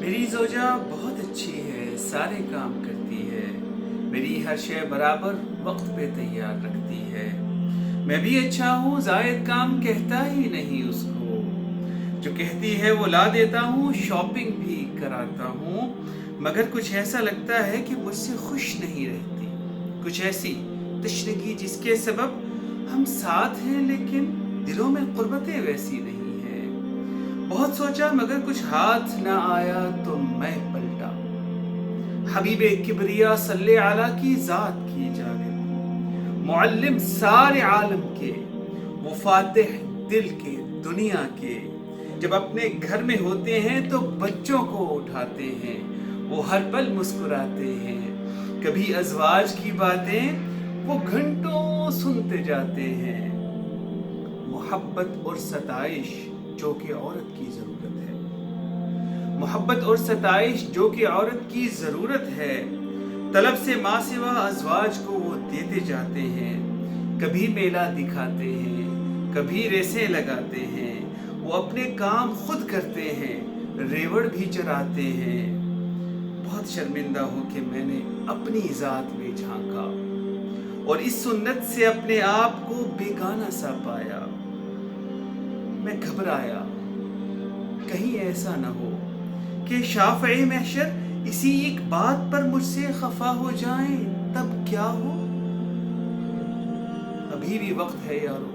मेरी ज़ोजा बहुत अच्छी है, सारे काम करती है। मेरी हर शय बराबर वक्त पे तैयार रखती है। मैं भी अच्छा हूँ, ज़ायद काम कहता ही नहीं उसको। जो कहती है वो ला देता हूँ, शॉपिंग भी कराता हूँ। मगर कुछ ऐसा लगता है कि मुझसे खुश नहीं रहती। कुछ ऐसी तशनगी जिसके सबब हम साथ हैं लेकिन दिलों में कुर्बतें वैसी नहीं हैं। बहुत सोचा मगर कुछ हाथ ना आया तो मैं पलटा। हबीबे किबरिया सल्ले आला की जात की जानिब, मुअल्लिम सारे आलम के, वो फातिह दिल के दुनिया के। जब अपने घर में होते हैं तो बच्चों को उठाते हैं, वो हर पल मुस्कुराते हैं। कभी अज़वाज की बातें वो घंटों सुनते जाते हैं। मोहब्बत और सताइश जो कि औरत की ज़रूरत है, मोहब्बत और सताइश जो कि औरत की ज़रूरत है। तलब से माँ सिवा अज़वाज को वो देते जाते हैं। कभी मेला दिखाते हैं, कभी रेसें लगाते हैं। वो अपने काम खुद करते हैं, रेवड़ भी चराते हैं। बहुत शर्मिंदा हो कि मैंने अपनी ज़ात में झांका और इस सुन्नत से अपने आप को बेगाना सा पाया। मैं घबराया कहीं ऐसा न हो कि शाफ़े महशर इसी एक बात पर मुझसे खफा हो जाएं, तब क्या हो। अभी भी वक्त है यारो,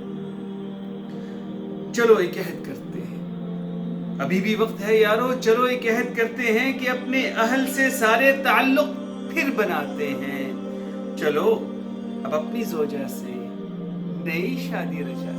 चलो एक अहद करते हैं। अभी भी वक्त है यारो, चलो एक अहद करते हैं कि अपने अहल से सारे ताल्लुक फिर बनाते हैं। चलो अब अपनी ज़ोजा से नई शादी रचा